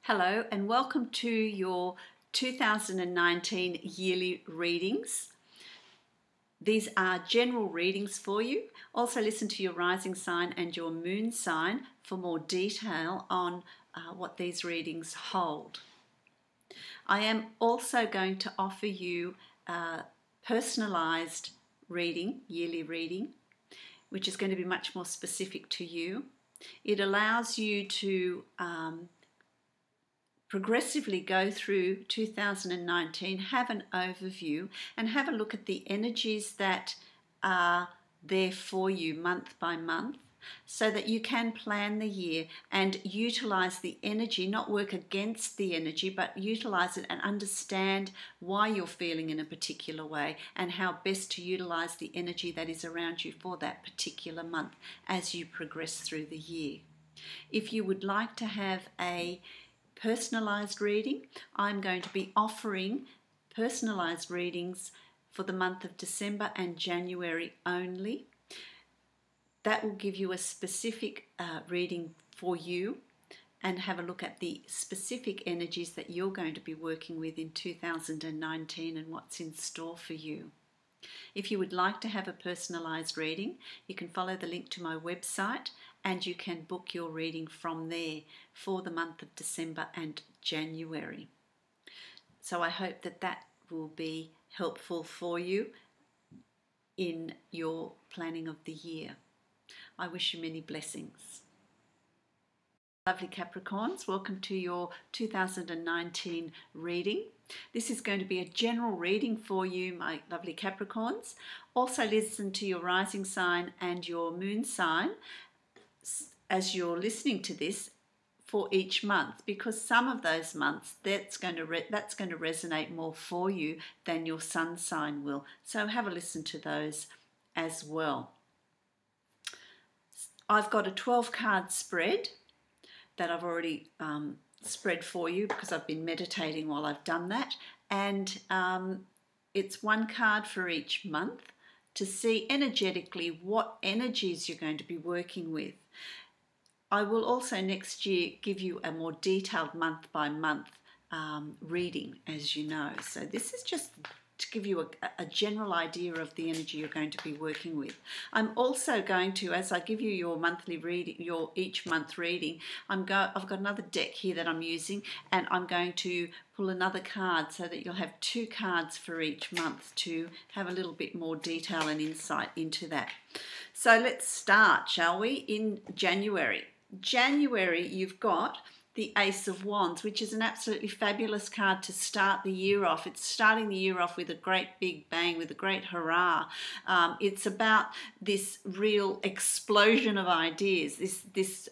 Hello and welcome to your 2019 yearly readings. These are general readings for you. Also listen to your rising sign and your moon sign for more detail on what these readings hold. I am also going to offer you a personalised reading, yearly reading, which is going to be much more specific to you. It allows you to progressively go through 2019, have an overview and have a look at the energies that are there for you month by month so that you can plan the year and utilize the energy, not work against the energy, but utilize it and understand why you're feeling in a particular way and how best to utilize the energy that is around you for that particular month as you progress through the year. If you would like to have a personalized reading, I'm going to be offering personalized readings for the month of December and January only. That will give you a specific reading for you and have a look at the specific energies that you're going to be working with in 2019 and what's in store for you. If you would like to have a personalized reading, you can follow the link to my website and you can book your reading from there for the month of December and January. So I hope that that will be helpful for you in your planning of the year. I wish you many blessings. Lovely Capricorns, welcome to your 2019 reading. This is going to be a general reading for you, my lovely Capricorns. Also listen to your rising sign and your moon sign as you're listening to this for each month, because some of those months that's going to resonate more for you than your sun sign will. So have a listen to those as well. I've got a 12-card spread that I've already spread for you because I've been meditating while I've done that, and it's one card for each month to see energetically what energies you're going to be working with. I will also next year give you a more detailed month by month reading, as you know. So this is just to give you a general idea of the energy you're going to be working with. I'm also going to, as I give you your monthly reading, your each month reading, I've got another deck here that I'm using, and I'm going to pull another card so that you'll have two cards for each month to have a little bit more detail and insight into that. So let's start, shall we? In January. January, you've got the Ace of Wands, which is an absolutely fabulous card to start the year off. It's starting the year off with a great big bang, with a great hurrah. It's about this real explosion of ideas, this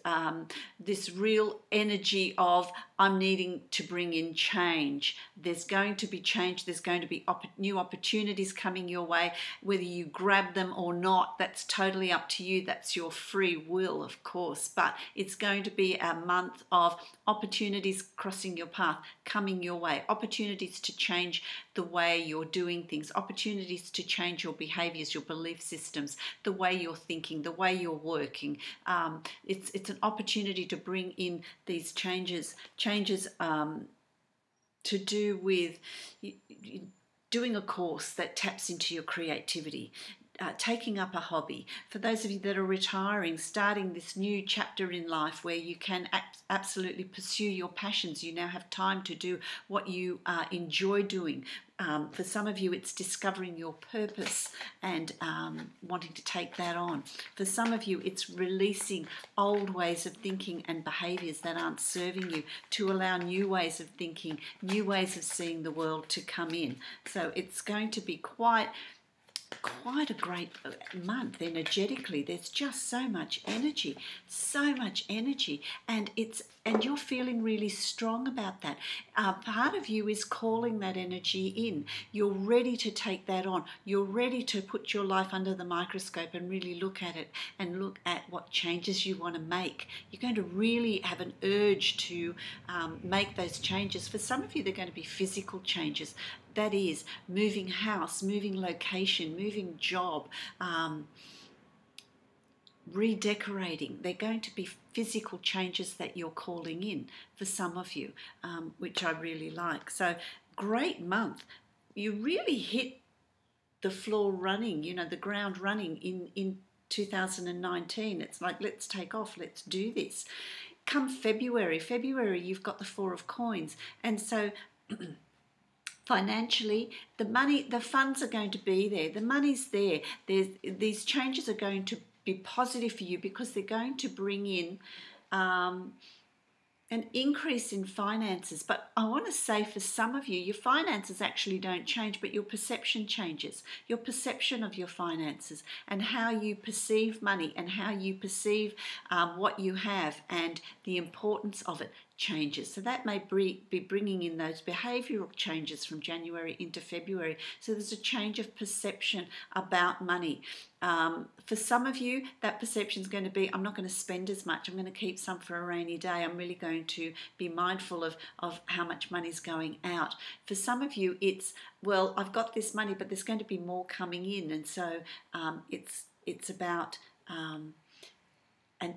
real energy of I'm needing to bring in change. There's going to be change. There's going to be new opportunities coming your way. Whether you grab them or not, that's totally up to you. That's your free will, of course. But it's going to be a month of opportunities crossing your path, coming your way, opportunities to change the way you're doing things, opportunities to change your behaviors, your belief systems, the way you're thinking, the way you're working. It's an opportunity to bring in these changes to do with doing a course that taps into your creativity, taking up a hobby. For those of you that are retiring, starting this new chapter in life where you can absolutely pursue your passions. You now have time to do what you enjoy doing. For some of you, it's discovering your purpose and wanting to take that on. For some of you, it's releasing old ways of thinking and behaviours that aren't serving you to allow new ways of thinking, new ways of seeing the world to come in. So it's going to be quite a great month energetically. There's just so much energy, and you're feeling really strong about that. Part of you is calling that energy in. You're ready to take that on. You're ready to put your life under the microscope and really look at it and look at what changes you want to make. You're going to really have an urge to make those changes. For some of you, they're going to be physical changes. That is moving house, moving location, moving job, redecorating. They're going to be physical changes that you're calling in for some of you, which I really like. So great month. You really hit the floor running, the ground running in 2019. It's like, let's take off, let's do this. Come February, you've got the Four of Coins. And so financially, the funds are going to be there. The money's there. These changes are going to be positive for you because they're going to bring in an increase in finances. But I want to say for some of you, your finances actually don't change, but your perception changes. Your perception of your finances and how you perceive money and how you perceive what you have and the importance of it changes. So that may be bringing in those behavioural changes from January into February. So there's a change of perception about money. For some of you, that perception is going to be, I'm not going to spend as much. I'm going to keep some for a rainy day. I'm really going to be mindful of how much money is going out. For some of you, it's, well, I've got this money, but there's going to be more coming in. And so it's about an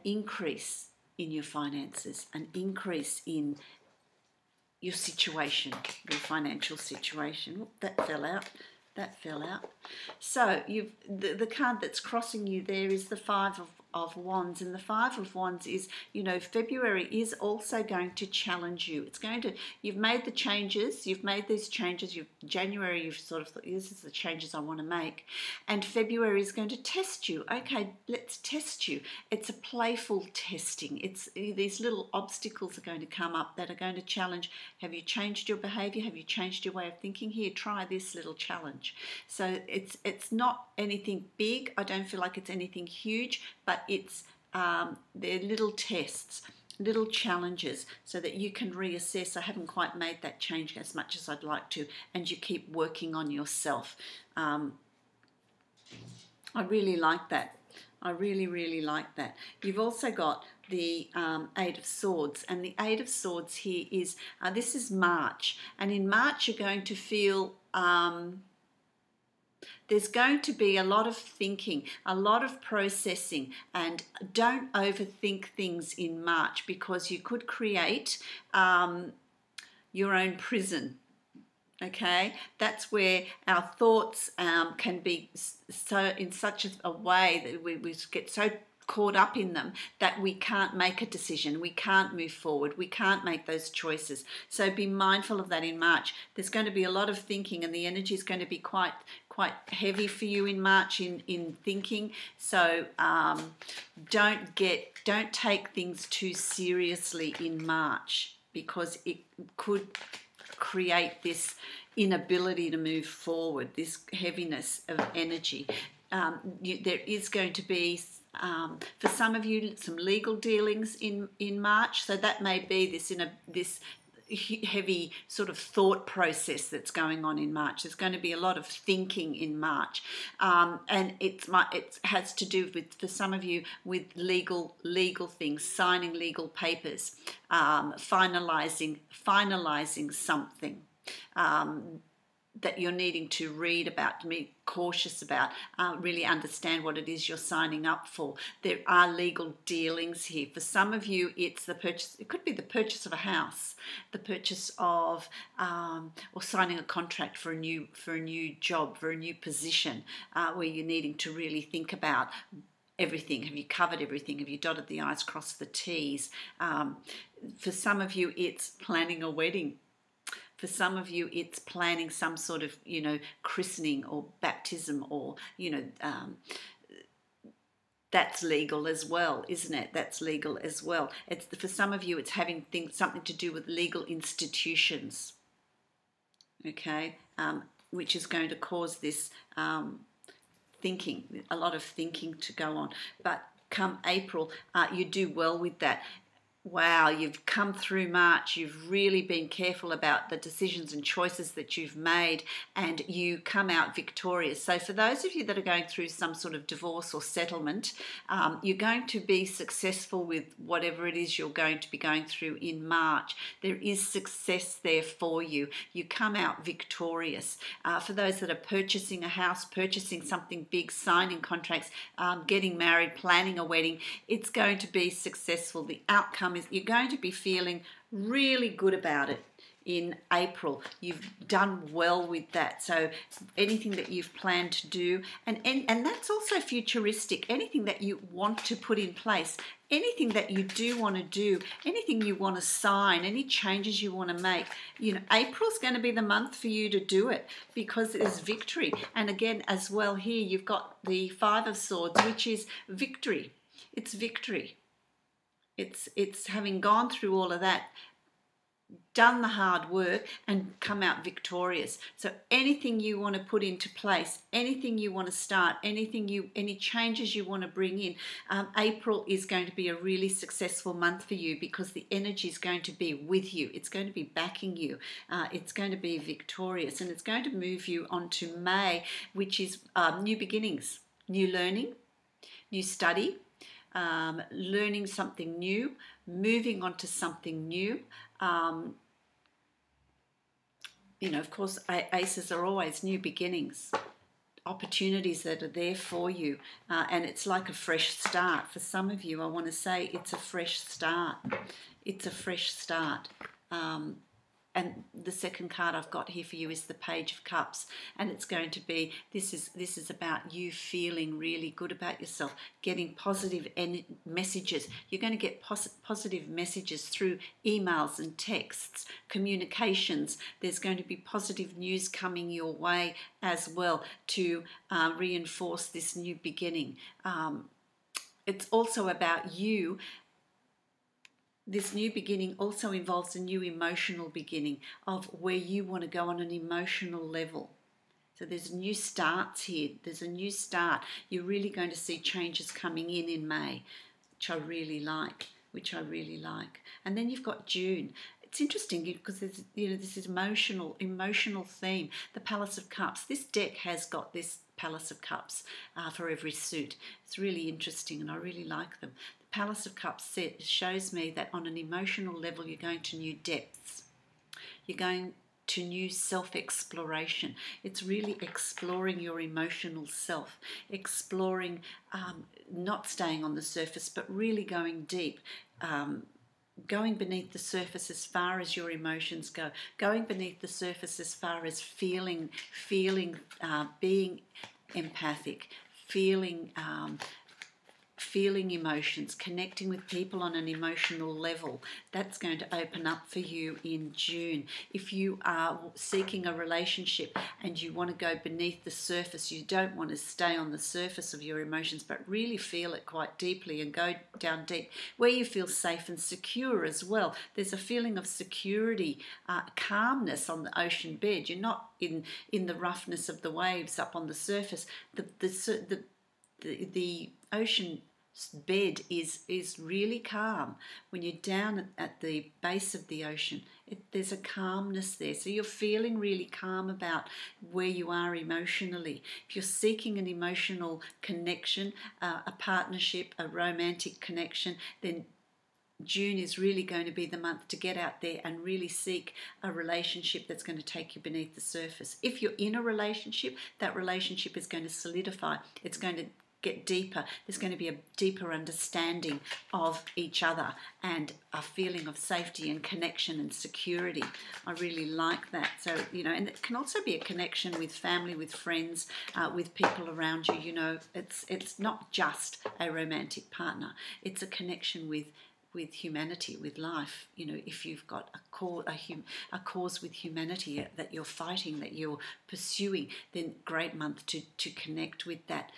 increase in your finances, an increase in your situation, your financial situation. Oop, that fell out. So the card that's crossing you there is the Five of Wands, and the Five of Wands is, February is also going to challenge you. It's going to, you've made the changes, January you've sort of thought, this is the changes I want to make, and February is going to test you. Okay, let's test you. It's a playful testing. It's these little obstacles are going to come up that are going to challenge. Have you changed your behavior? Have you changed your way of thinking? Here, try this little challenge. So it's not anything big. I don't feel like it's anything huge, but it's they're little tests, little challenges, so that you can reassess. I haven't quite made that change as much as I'd like to, and you keep working on yourself. I really like that. I really, really like that. You've also got the Eight of Swords, and the Eight of Swords here is, this is March, and in March you're going to feel there's going to be a lot of thinking, a lot of processing, and don't overthink things in March, because you could create your own prison. Okay, that's where our thoughts can be so in such a way that we get so caught up in them that we can't make a decision, we can't move forward, we can't make those choices. So be mindful of that in March. There's going to be a lot of thinking, and the energy is going to be quite heavy for you in March in thinking. So don't take things too seriously in March, because it could create this inability to move forward, this heaviness of energy. There is going to be for some of you some legal dealings in March, so that may be this heavy sort of thought process that's going on in March. There's going to be a lot of thinking in March, and it has to do with, for some of you, with legal things, signing legal papers, finalizing something that you're needing to read about, to be cautious about, really understand what it is you're signing up for. There are legal dealings here. For some of you, it's the purchase. It could be the purchase of a house, the purchase of, or signing a contract for a new job, for a new position, where you're needing to really think about everything. Have you covered everything? Have you dotted the I's, crossed the T's? For some of you, it's planning a wedding. For some of you, it's planning some sort of, christening or baptism, or, that's legal as well, isn't it? That's legal as well. For some of you, it's having something to do with legal institutions, okay, which is going to cause this thinking, a lot of thinking to go on. But come April, you do well with that. wow, you've come through March, you've really been careful about the decisions and choices that you've made, and you come out victorious. So for those of you that are going through some sort of divorce or settlement, you're going to be successful with whatever it is you're going to be going through in March. There is success there for you. You come out victorious. For those that are purchasing a house, purchasing something big, signing contracts, getting married, planning a wedding, it's going to be successful. The outcome is you're going to be feeling really good about it in April. You've done well with that. So anything that you've planned to do, and that's also futuristic, anything that you want to put in place, anything that you do want to do, anything you want to sign, any changes you want to make, April's going to be the month for you to do it because it is victory. And again, as well here, you've got the Five of Swords, which is victory. It's victory. It's having gone through all of that, done the hard work and come out victorious. So anything you want to put into place, anything you want to start, any changes you want to bring in, April is going to be a really successful month for you because the energy is going to be with you. It's going to be backing you. It's going to be victorious, and it's going to move you on to May, which is new beginnings, new learning, new study, learning something new, moving on to something new. Of course, aces are always new beginnings, opportunities that are there for you, and it's like a fresh start. For some of you, I want to say it's a fresh start. It's a fresh start. And the second card I've got here for you is the Page of Cups, and it's going to be, this is about you feeling really good about yourself, getting positive messages. You're going to get positive messages through emails and texts, communications. There's going to be positive news coming your way as well to reinforce this new beginning. It's also about you. This new beginning also involves a new emotional beginning of where you want to go on an emotional level. So there's new starts here. There's a new start. You're really going to see changes coming in May, which I really like. And then you've got June. It's interesting because there's this emotional theme. The Palace of Cups. This deck has got this Palace of Cups for every suit. It's really interesting, and I really like them. Palace of Cups shows me that on an emotional level you're going to new depths. You're going to new self-exploration. It's really exploring your emotional self, exploring, not staying on the surface, but really going deep, going beneath the surface as far as your emotions go, going beneath the surface as far as feeling, being empathic, feeling emotions, connecting with people on an emotional level. That's going to open up for you in June. If you are seeking a relationship and you want to go beneath the surface, you don't want to stay on the surface of your emotions, but really feel it quite deeply and go down deep, where you feel safe and secure as well. There's a feeling of security, calmness on the ocean bed. You're not in the roughness of the waves up on the surface. The ocean bed is really calm. When you're down at the base of the ocean, there's a calmness there. So you're feeling really calm about where you are emotionally. If you're seeking an emotional connection, a partnership, a romantic connection, then June is really going to be the month to get out there and really seek a relationship that's going to take you beneath the surface. If you're in a relationship, that relationship is going to solidify. It's going to get deeper. There's going to be a deeper understanding of each other and a feeling of safety and connection and security. I really like that. So, and it can also be a connection with family, with friends, with people around you. It's not just a romantic partner. It's a connection with humanity, with life. If you've got a cause with humanity that you're fighting, that you're pursuing, then great month to connect with that.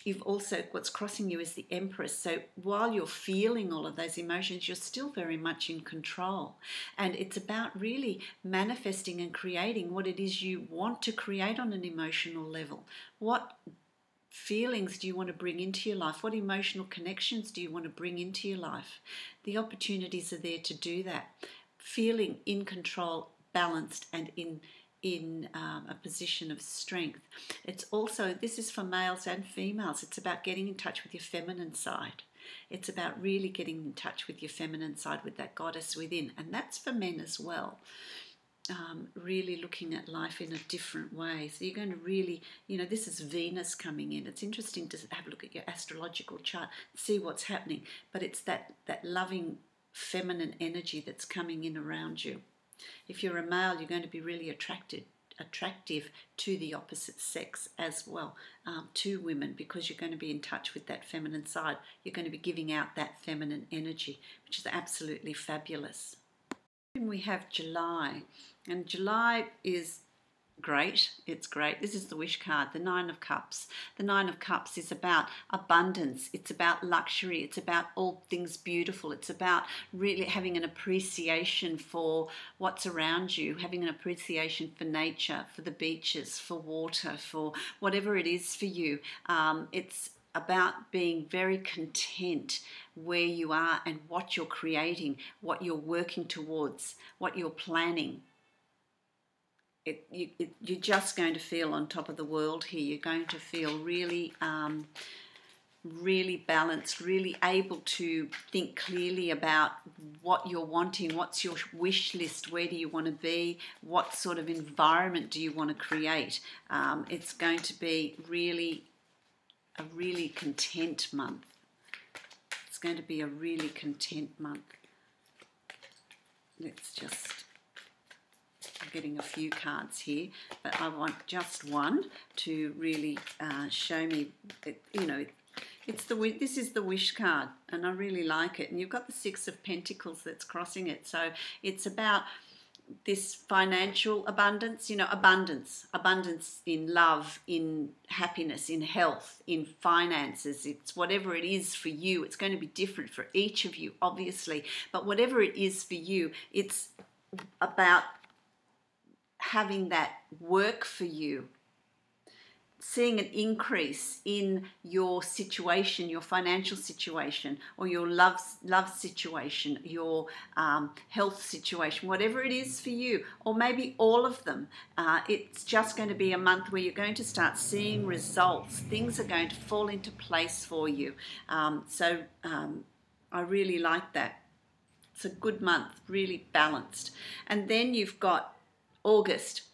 You've also, what's crossing you is the Empress. So while you're feeling all of those emotions, you're still very much in control. And it's about really manifesting and creating what it is you want to create on an emotional level. What feelings do you want to bring into your life? What emotional connections do you want to bring into your life? The opportunities are there to do that. Feeling in control, balanced, and in a position of strength. It's also, this is for males and females, it's about getting in touch with your feminine side. It's about really getting in touch with your feminine side, with that goddess within. And that's for men as well. Really looking at life in a different way. So you're going to really, this is Venus coming in. It's interesting to have a look at your astrological chart, see what's happening. But it's that loving feminine energy that's coming in around you. If you're a male, you're going to be really attractive to the opposite sex as well, to women, because you're going to be in touch with that feminine side. You're going to be giving out that feminine energy, which is absolutely fabulous. Then we have July, and July is great. It's great. This is the wish card, the Nine of Cups. The Nine of Cups is about abundance. It's about luxury. It's about all things beautiful. It's about really having an appreciation for what's around you, having an appreciation for nature, for the beaches, for water, for whatever it is for you. It's about being very content where you are and what you're creating, what you're working towards, what you're planning. You're just going to feel on top of the world here. You're going to feel really, really balanced, really able to think clearly about what you're wanting, what's your wish list, where do you want to be, what sort of environment do you want to create. It's going to be a really content month. It's going to be a really content month. Let's just... I'm getting a few cards here, but I want just one to really show me, this is the wish card, and I really like it. And you've got the Six of Pentacles that's crossing it. So it's about this financial abundance, abundance in love, in happiness, in health, in finances. It's whatever it is for you. It's going to be different for each of you, obviously, but whatever it is for you, it's about having that work for you, seeing an increase in your situation, your financial situation, or your love situation, your health situation, whatever it is for you, or maybe all of them. It's just going to be a month where you're going to start seeing results. Things are going to fall into place for you. I really like that. It's a good month, really balanced. And then you've got August,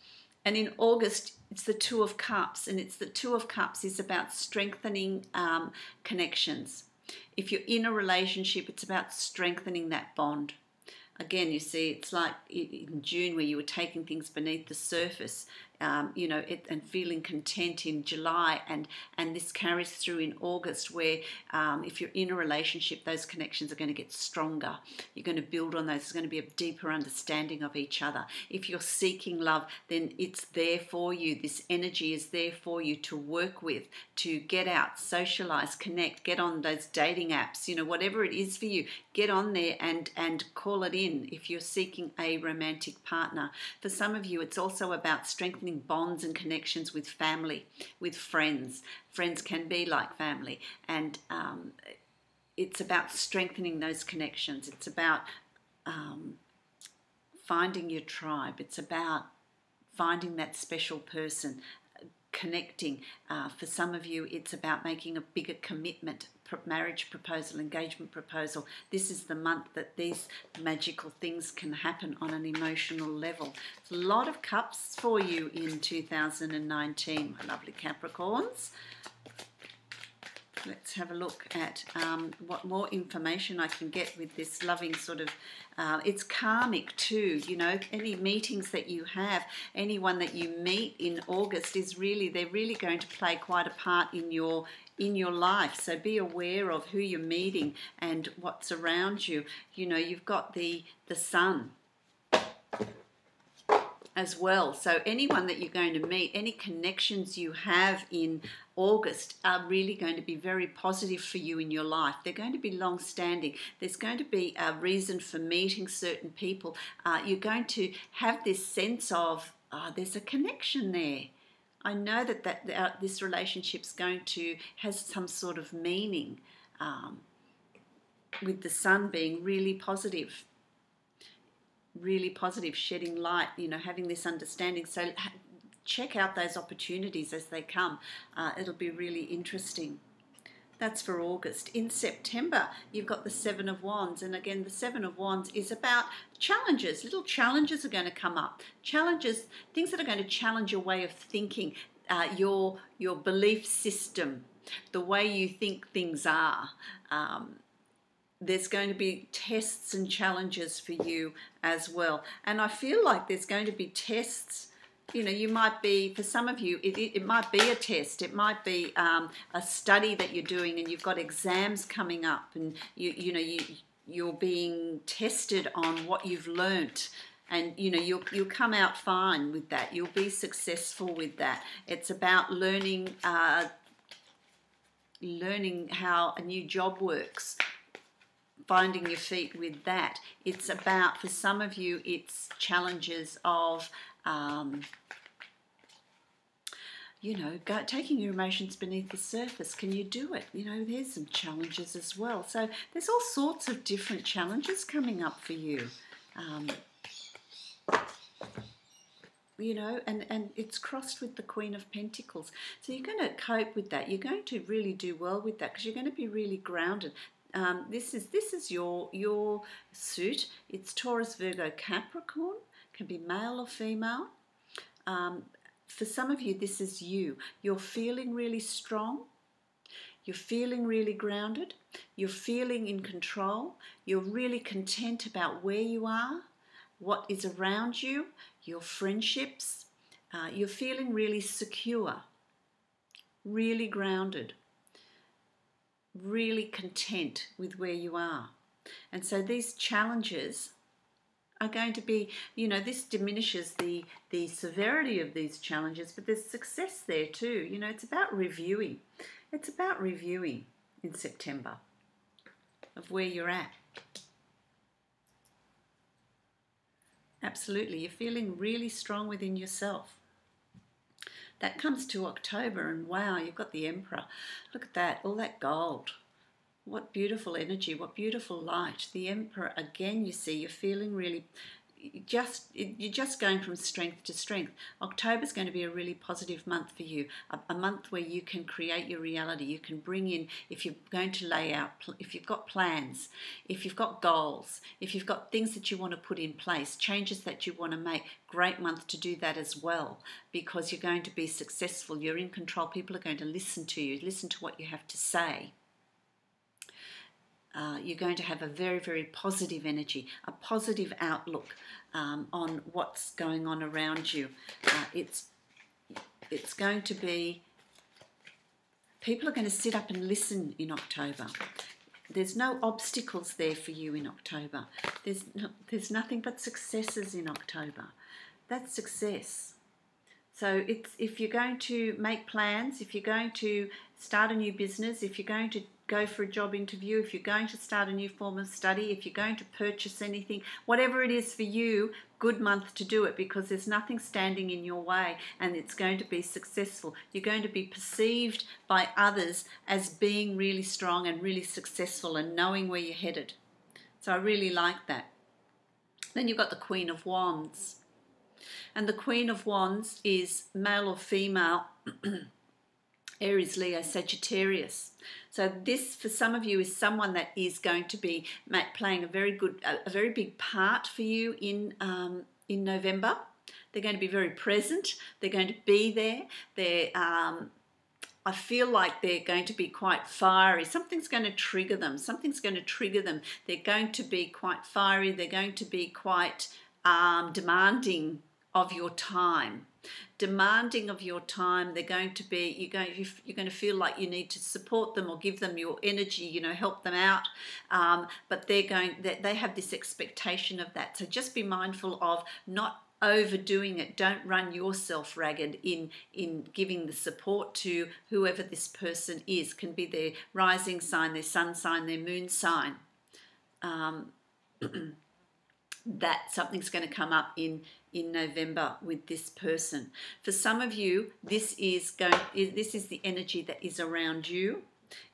and in August it's the Two of Cups, and it's the Two of Cups is about strengthening connections. If you're in a relationship, it's about strengthening that bond. Again, you see, it's like in June where you were taking things beneath the surface, and feeling content in July, and this carries through in August, where if you're in a relationship, those connections are going to get stronger. You're going to build on those. There's going to be a deeper understanding of each other. If you're seeking love, then it's there for you. This energy is there for you to work with, to get out, socialize, connect, get on those dating apps, whatever it is for you, get on there and call it in if you're seeking a romantic partner. For some of you, it's also about strengthening bonds and connections with family, with friends. Friends can be like family, and it's about strengthening those connections. It's about finding your tribe. It's about finding that special person, connecting. For some of you, it's about making a bigger commitment, marriage proposal, engagement proposal. This is the month that these magical things can happen on an emotional level. It's a lot of cups for you in 2019, my lovely Capricorns. Let's have a look at what more information I can get with this loving sort of, it's karmic too, any meetings that you have, anyone that you meet in August they're really going to play quite a part in your life. So be aware of who you're meeting and what's around you. You've got the sun as well. So anyone that you're going to meet, any connections you have in August are really going to be very positive for you in your life. They're going to be long-standing. There's going to be a reason for meeting certain people. You're going to have this sense of, there's a connection there. I know that this relationship's has some sort of meaning, with the sun being really positive, shedding light, having this understanding. So check out those opportunities as they come. It'll be really interesting. That's for August. In September, you've got the Seven of Wands. And again, the Seven of Wands is about challenges. Little challenges are going to come up. Challenges, things that are going to challenge your way of thinking, your belief system, the way you think things are. There's going to be tests and challenges for you as well. And I feel like there's going to be tests. You might be, for some of you, it might be a test. It might be a study that you're doing, and you've got exams coming up, and you're being tested on what you've learnt, and you'll come out fine with that. You'll be successful with that. It's about learning how a new job works. Finding your feet with that. It's about, for some of you, it's challenges of taking your emotions beneath the surface. Can you do it? There's some challenges as well. So there's all sorts of different challenges coming up for you. And it's crossed with the Queen of Pentacles. So you're going to cope with that. You're going to really do well with that, because you're going to be really grounded. This is your suit. It's Taurus, Virgo, Capricorn. Can be male or female. For some of you, this is you. You're feeling really strong. You're feeling really grounded. You're feeling in control. You're really content about where you are, what is around you, your friendships. You're feeling really secure, really grounded, really content with where you are. And so these challenges are going to be, this diminishes the severity of these challenges, but there's success there too. It's about reviewing. It's about reviewing in September of where you're at. Absolutely. You're feeling really strong within yourself. That comes to October, and wow, you've got the Emperor. Look at that, all that gold. What beautiful energy, what beautiful light. The Emperor, again, you see, you're feeling really, you're just going from strength to strength. October's going to be a really positive month for you, a month where you can create your reality. You can bring in, if you're going to lay out, if you've got plans, if you've got goals, if you've got things that you want to put in place, changes that you want to make, great month to do that as well, because you're going to be successful. You're in control. People are going to listen to you, listen to what you have to say. You're going to have a very, very positive energy, a positive outlook on what's going on around you. It's going to be, people are going to sit up and listen in October. There's no obstacles there for you in October. There's nothing but successes in October. That's success. So if you're going to make plans, if you're going to start a new business, if you're going to go for a job interview, if you're going to start a new form of study, if you're going to purchase anything, whatever it is for you, good month to do it, because there's nothing standing in your way and it's going to be successful. You're going to be perceived by others as being really strong and really successful and knowing where you're headed. So I really like that. Then you've got the Queen of Wands. And the Queen of Wands is male or female, Aries, Leo, Sagittarius. So this, for some of you, is someone that is going to be playing a very big part for you in November. They're going to be very present. They're going to be there. I feel like they're going to be quite fiery. Something's going to trigger them. Something's going to trigger them. They're going to be quite fiery. They're going to be quite demanding of your time. Demanding of your time. They're going to be, you're going to feel like you need to support them or give them your energy, help them out. But they have this expectation of that. So just be mindful of not overdoing it. Don't run yourself ragged in giving the support to whoever this person is. Can be their rising sign, their sun sign, their moon sign. that something's going to come up in November with this person. For some of you, this is the energy that is around you.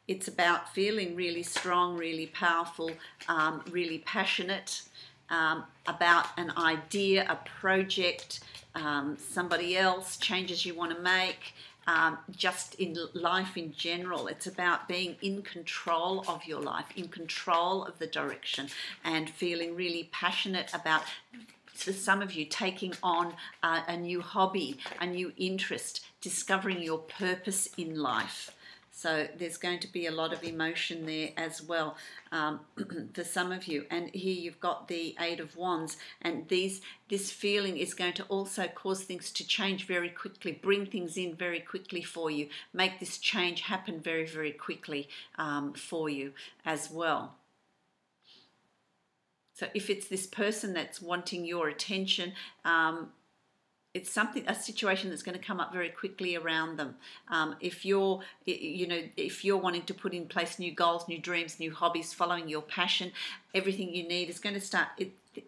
It's about feeling really strong, really powerful, really passionate about an idea, a project, somebody else, changes you want to make, just in life in general. It's about being in control of your life, in control of the direction, and feeling really passionate about, for some of you, taking on a new hobby, a new interest, discovering your purpose in life. So there's going to be a lot of emotion there as well for some of you. And here you've got the Eight of Wands, and this feeling is going to also cause things to change very quickly, bring things in very quickly for you, make this change happen very, very quickly for you as well. So if it's this person that's wanting your attention, it's a situation that's going to come up very quickly around them. If you're wanting to put in place new goals, new dreams, new hobbies, following your passion, everything you need is going to start.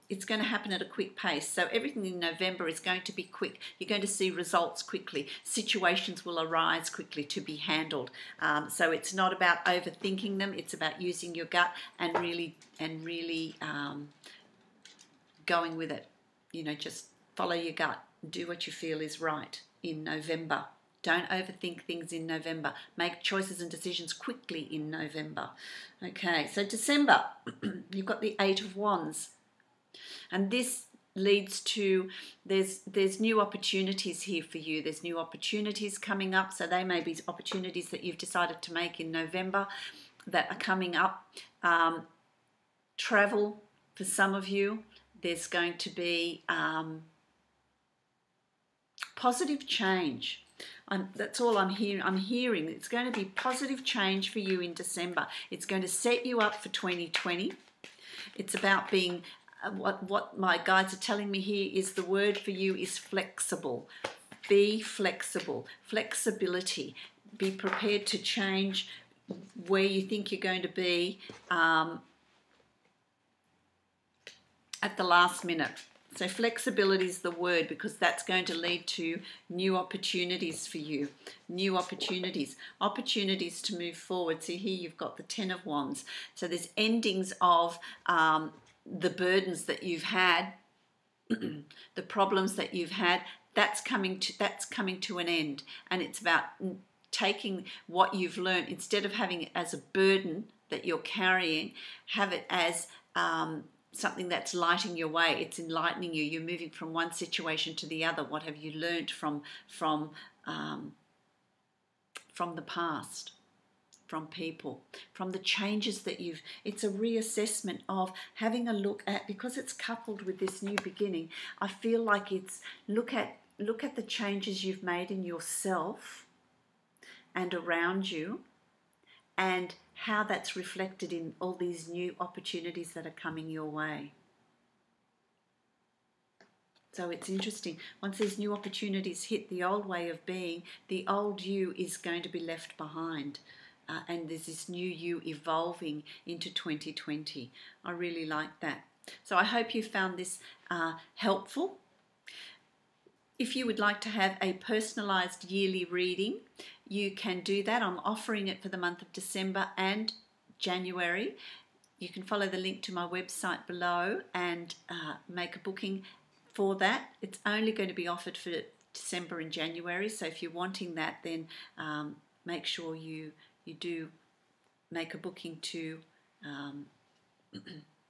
It's going to happen at a quick pace. So everything in November is going to be quick. You're going to see results quickly. Situations will arise quickly to be handled. So it's not about overthinking them. It's about using your gut and really going with it. Just follow your gut. Do what you feel is right in November. Don't overthink things in November. Make choices and decisions quickly in November. Okay, so December, you've got the Eight of Wands. And this leads to, there's new opportunities here for you. There's new opportunities coming up. So they may be opportunities that you've decided to make in November that are coming up. Travel for some of you. There's going to be positive change. That's all I'm hearing. I'm hearing it's going to be positive change for you in December. It's going to set you up for 2020. It's about being, what my guides are telling me here is the word for you is flexible. Be flexible. Flexibility. Be prepared to change where you think you're going to be at the last minute. So flexibility is the word, because that's going to lead to new opportunities for you. New opportunities to move forward. So here you've got the Ten of Wands. So there's endings of the burdens that you've had, the problems that you've had. That's coming to an end, and it's about taking what you've learned, instead of having it as a burden that you're carrying, have it as something that's lighting your way. It's enlightening you. You're moving from one situation to the other. What have you learned from the past, from people, from the changes that it's a reassessment of having a look at, because it's coupled with this new beginning. I feel like it's look at the changes you've made in yourself and around you, and how that's reflected in all these new opportunities that are coming your way. So it's interesting. Once these new opportunities hit, the old way of being, the old you is going to be left behind. And there's this new you evolving into 2020. I really like that. So I hope you found this helpful. If you would like to have a personalised yearly reading, you can do that. I'm offering it for the month of December and January. You can follow the link to my website below and make a booking for that. It's only going to be offered for December and January, so if you're wanting that, then make sure you do make a booking to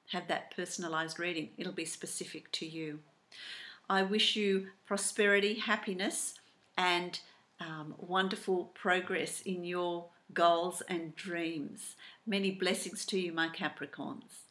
have that personalised reading. It'll be specific to you. I wish you prosperity, happiness, and wonderful progress in your goals and dreams. Many blessings to you, my Capricorns.